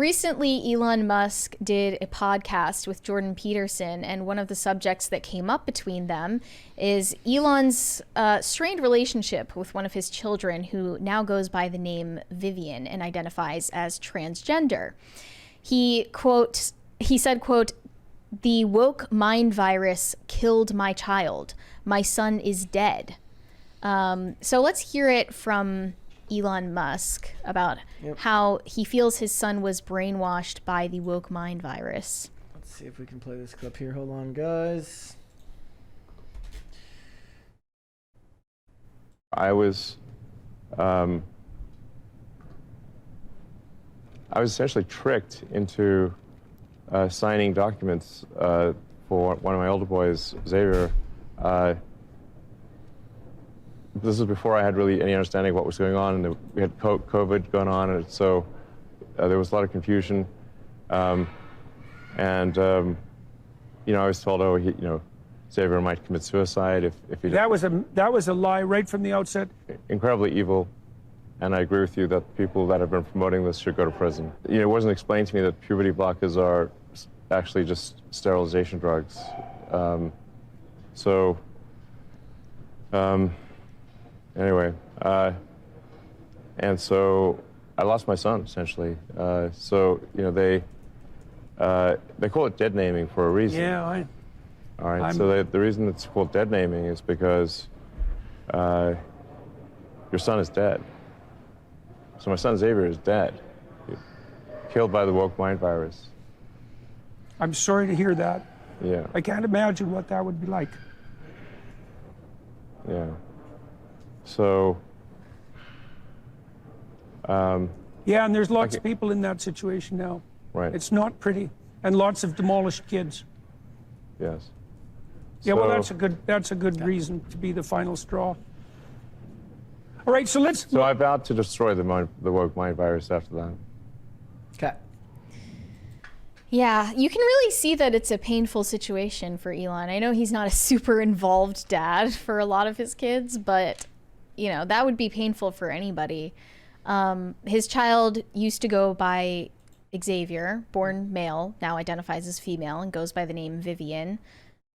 Recently, Elon Musk did a podcast with Jordan Peterson, and one of the subjects that came up between them is Elon's strained relationship with one of his children, who now goes by the name Vivian and identifies as transgender. He said, quote, "The woke mind virus killed my child. My son is dead." So let's hear it from Elon Musk about how he feels his son was brainwashed by the woke mind virus. Let's see if we can play this clip here. Hold on, guys. I was essentially tricked into signing documents for one of my older boys, Xavier. This was before I had really any understanding of what was going on, and we had COVID going on, and so there was a lot of confusion. I was told, Xavier might commit suicide if he. That was a lie right from the outset. Incredibly evil, and I agree with you that people that have been promoting this should go to prison. It wasn't explained to me that puberty blockers are actually just sterilization drugs. Anyway, and so I lost my son, essentially. They call it dead naming for a reason. Yeah, All right, so the reason it's called dead naming is because your son is dead. So my son Xavier is dead, killed by the woke mind virus. I'm sorry to hear that. Yeah. I can't imagine what that would be like. Yeah. So. Yeah, and there's lots of people in that situation now. Right. It's not pretty, and lots of demolished kids. Yes. Yeah, well, that's a good reason to be the final straw. All right, so let's. So I vowed to destroy the woke mind virus after that. Okay. Yeah, you can really see that it's a painful situation for Elon. I know he's not a super involved dad for a lot of his kids, but that would be painful for anybody. His child used to go by Xavier, born male, now identifies as female and goes by the name Vivian.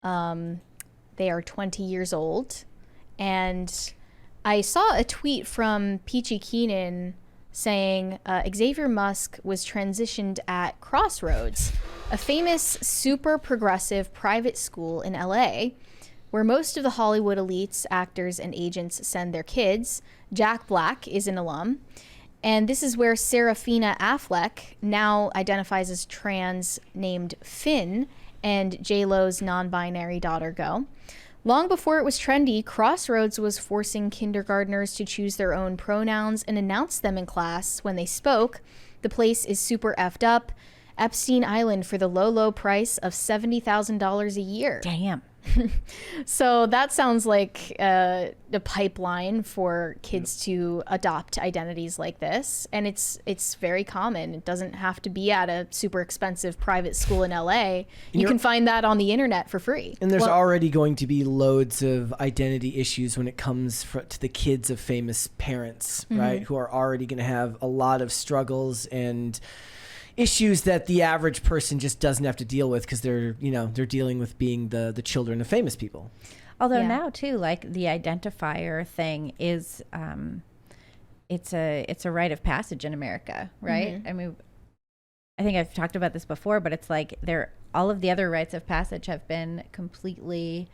They are 20 years old, and I saw a tweet from Peachy Keenan saying Xavier Musk was transitioned at Crossroads, a famous super progressive private school in LA, where most of the Hollywood elites, actors, and agents send their kids. Jack Black is an alum. And this is where Serafina Affleck now identifies as trans, named Finn, and J-Lo's non-binary daughter go. Long before it was trendy, Crossroads was forcing kindergartners to choose their own pronouns and announce them in class when they spoke. The place is super effed up. Epstein Island for the low, low price of $70,000 a year. Damn. So that sounds like the pipeline for kids to adopt identities like this. And it's very common. It doesn't have to be at a super expensive private school in LA. You can find that on the internet for free. And there's already going to be loads of identity issues when it comes to the kids of famous parents, right? Who are already going to have a lot of struggles and issues that the average person just doesn't have to deal with because they're dealing with being the children of famous people. Although now too, like the identifier thing is, it's a rite of passage in America, right? I mean, I think I've talked about this before, but it's like all of the other rites of passage have been completely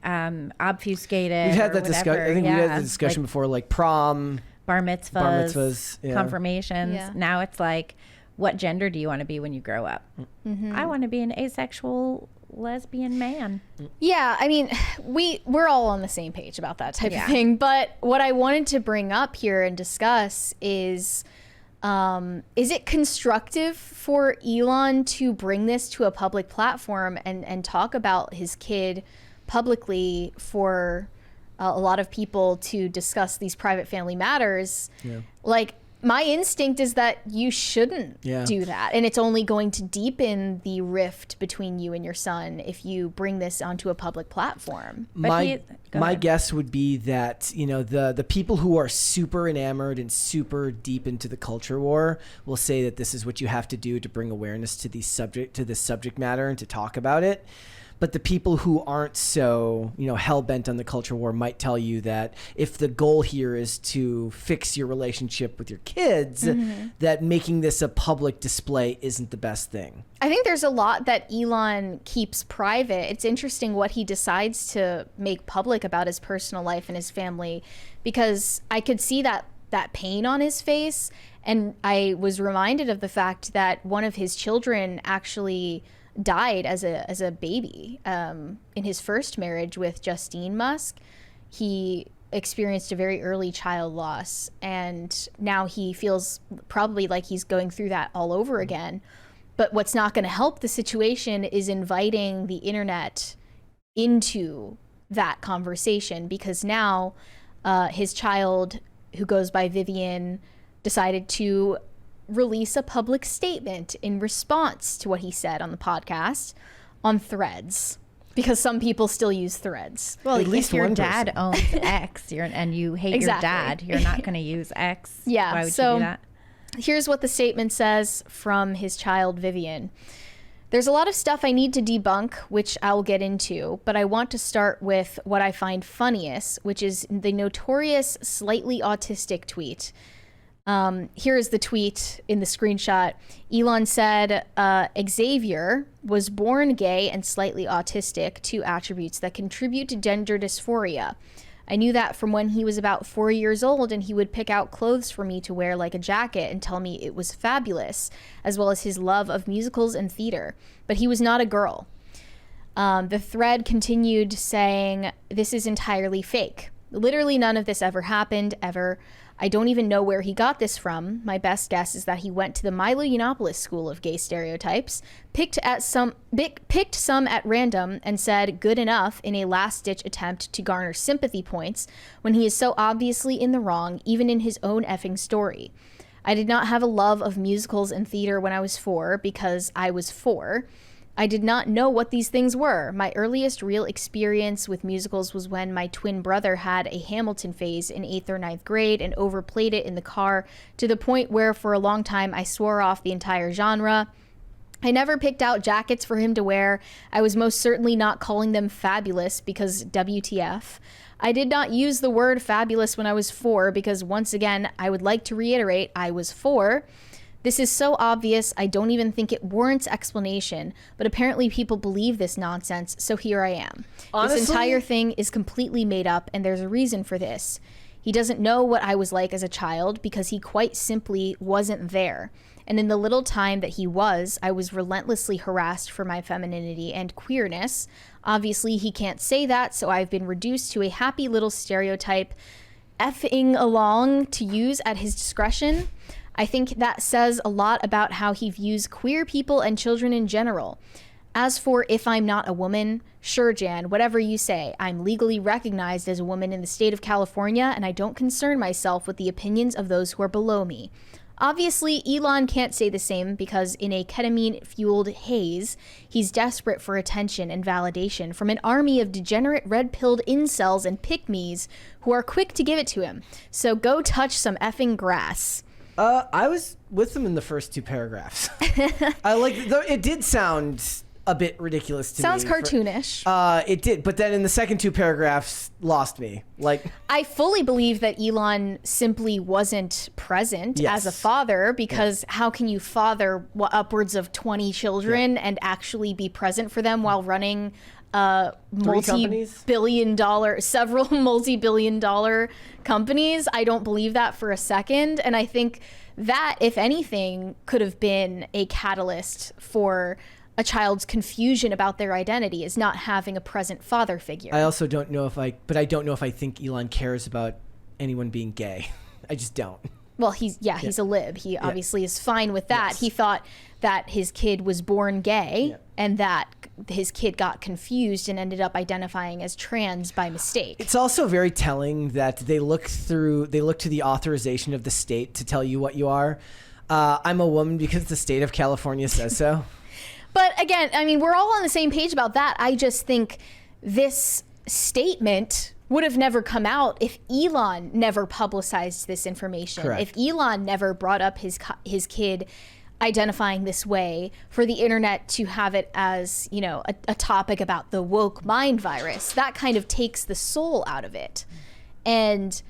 obfuscated. We've had that discussion. I think we had the discussion before, like prom, bar mitzvahs, yeah. confirmations. Yeah. Now it's like, what gender do you want to be when you grow up? I want to be an asexual lesbian man. Yeah, I mean, we're all on the same page about that type of thing. But what I wanted to bring up here and discuss is it constructive for Elon to bring this to a public platform and talk about his kid publicly for a lot of people to discuss these private family matters? Yeah. Like, my instinct is that you shouldn't do that. And it's only going to deepen the rift between you and your son if you bring this onto a public platform. My guess would be that, you know, the people who are super enamored and super deep into the culture war will say that this is what you have to do to bring awareness to this subject matter and to talk about it. But the people who aren't so, you know, hell-bent on the culture war might tell you that if the goal here is to fix your relationship with your kids, that making this a public display isn't the best thing. I think there's a lot that Elon keeps private. It's interesting what he decides to make public about his personal life and his family, because I could see that pain on his face. And I was reminded of the fact that one of his children actually died as a baby in his first marriage with Justine Musk. He experienced a very early child loss, and now he feels probably like he's going through that all over again. But what's not going to help the situation is inviting the internet into that conversation, because now his child, who goes by Vivian, decided to release a public statement in response to what he said on the podcast on Threads, because some people still use Threads. Well, at least your dad owns X, and you hate your dad, you're not going to use X. Yeah. Why would you do that? Here's what the statement says from his child, Vivian. There's a lot of stuff I need to debunk, which I'll get into, but I want to start with what I find funniest, which is the notorious slightly autistic tweet. Here is the tweet in the screenshot. Elon said, Xavier was born gay and slightly autistic, 2 attributes that contribute to gender dysphoria. I knew that from when he was about 4 years old, and he would pick out clothes for me to wear like a jacket and tell me it was fabulous, as well as his love of musicals and theater. But he was not a girl. The thread continued saying, this is entirely fake. Literally none of this ever happened, ever. I don't even know where he got this from. My best guess is that he went to the Milo Yiannopoulos School of Gay Stereotypes, picked some at random, and said good enough in a last-ditch attempt to garner sympathy points when he is so obviously in the wrong, even in his own effing story. I did not have a love of musicals and theater when I was 4 because I was 4. I did not know what these things were. My earliest real experience with musicals was when my twin brother had a Hamilton phase in 8th or 9th grade and overplayed it in the car to the point where for a long time I swore off the entire genre. I never picked out jackets for him to wear. I was most certainly not calling them fabulous because WTF. I did not use the word fabulous when I was 4 because, once again, I would like to reiterate, I was 4. This is so obvious, I don't even think it warrants explanation, but apparently people believe this nonsense, so here I am. Honestly, this entire thing is completely made up, and there's a reason for this. He doesn't know what I was like as a child because he quite simply wasn't there. And in the little time that he was, I was relentlessly harassed for my femininity and queerness. Obviously, he can't say that, so I've been reduced to a happy little stereotype effing along to use at his discretion. I think that says a lot about how he views queer people and children in general. As for if I'm not a woman, sure, Jan, whatever you say. I'm legally recognized as a woman in the state of California, and I don't concern myself with the opinions of those who are below me. Obviously, Elon can't say the same because in a ketamine-fueled haze, he's desperate for attention and validation from an army of degenerate red-pilled incels and pick-me's who are quick to give it to him. So go touch some effing grass. I was with them in the first 2 paragraphs. It did sound a bit ridiculous to me. Sounds cartoonish. It did, but then in the second 2 paragraphs, lost me. I fully believe that Elon simply wasn't present as a father, because how can you father upwards of 20 children and actually be present for them while running several multi-billion dollar companies? I don't believe that for a second. And I think that, if anything, could have been a catalyst for a child's confusion about their identity, is not having a present father figure. I also don't know if I don't know if I think Elon cares about anyone being gay. I just don't. Well, he's a lib. He obviously is fine with that. Yes. He thought that his kid was born gay and that his kid got confused and ended up identifying as trans by mistake. It's also very telling that they look to the authorization of the state to tell you what you are. I'm a woman because the state of California says so. But again, I mean, we're all on the same page about that. I just think this statement would have never come out if Elon never publicized this information. Correct. If Elon never brought up his kid identifying this way, for the internet to have it as, you know, a topic about the woke mind virus, that kind of takes the soul out of it. And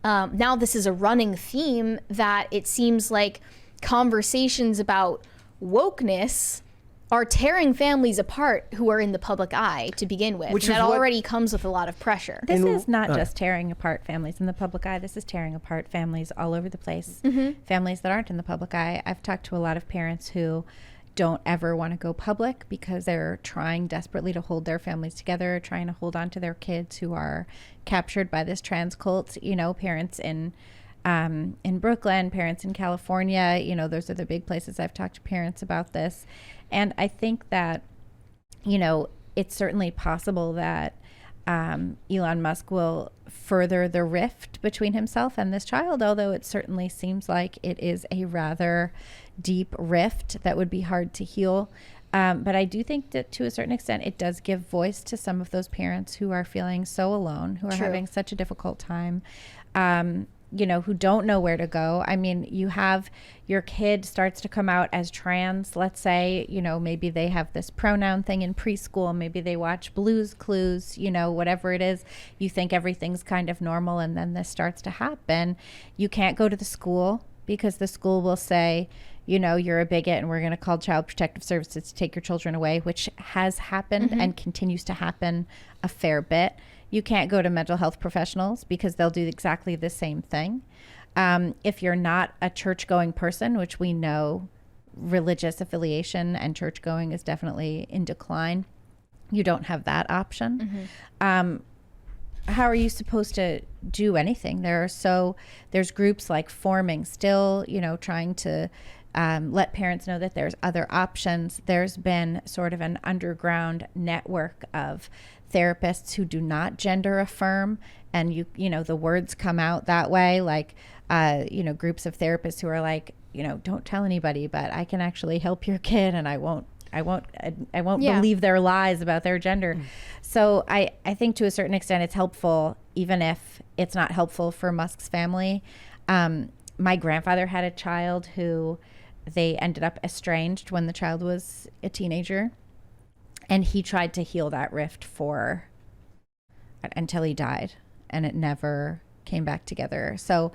now this is a running theme that it seems like conversations about wokeness are tearing families apart who are in the public eye to begin with. Which and is that what- already comes with a lot of pressure. This is not just tearing apart families in the public eye. This is tearing apart families all over the place. Families that aren't in the public eye. I've talked to a lot of parents who don't ever want to go public because they're trying desperately to hold their families together, trying to hold on to their kids who are captured by this trans cult. You know, parents in Brooklyn, parents in California, you know, those are the big places I've talked to parents about this. And I think that, you know, it's certainly possible that Elon Musk will further the rift between himself and this child, although it certainly seems like it is a rather deep rift that would be hard to heal. But I do think that to a certain extent, it does give voice to some of those parents who are feeling so alone, who are having such a difficult time, you know, who don't know where to go. I mean, you have your kid starts to come out as trans, let's say, you know, maybe they have this pronoun thing in preschool, maybe they watch Blue's Clues, you know, whatever it is, you think everything's kind of normal, and then this starts to happen. You can't go to the school because the school will say, you know, you're a bigot and we're going to call Child Protective Services to take your children away, which has happened and continues to happen a fair bit. You can't go to mental health professionals because they'll do exactly the same thing. If you're not a church-going person, which we know religious affiliation and church-going is definitely in decline, you don't have that option. How are you supposed to do anything? There's groups like Forming still, you know, trying to let parents know that there's other options. There's been sort of an underground network of therapists who do not gender affirm, and you know, the words come out that way, like you know, groups of therapists who are like, you know, don't tell anybody, but I can actually help your kid, and I won't believe their lies about their gender. So I think to a certain extent it's helpful, even if it's not helpful for Musk's family. My grandfather had a child who they ended up estranged when the child was a teenager, and he tried to heal that rift until he died, and it never came back together. So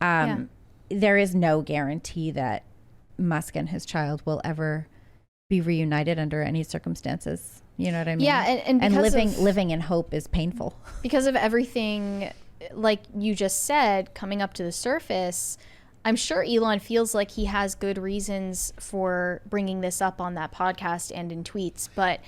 there is no guarantee that Musk and his child will ever be reunited under any circumstances. You know what I mean? Yeah, and living in hope is painful. Because of everything, like you just said, coming up to the surface, I'm sure Elon feels like he has good reasons for bringing this up on that podcast and in tweets, but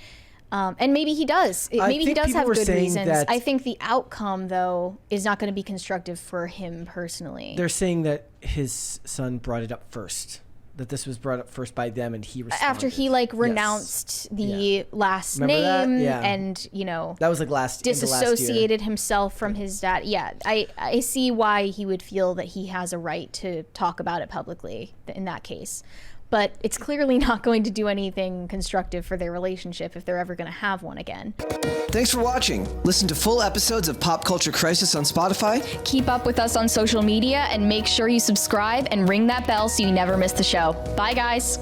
and maybe he does. Maybe he does have good reasons. I think the outcome, though, is not going to be constructive for him personally. They're saying that his son brought it up first, that this was brought up first by them, and he responded. After he renounced the last Remember name that? Yeah. and, you know, that was like disassociated himself from his dad. Yeah, I see why he would feel that he has a right to talk about it publicly in that case. But it's clearly not going to do anything constructive for their relationship if they're ever going to have one again. Thanks for watching. Listen to full episodes of Pop Culture Crisis on Spotify. Keep up with us on social media and make sure you subscribe and ring that bell so you never miss the show. Bye, guys.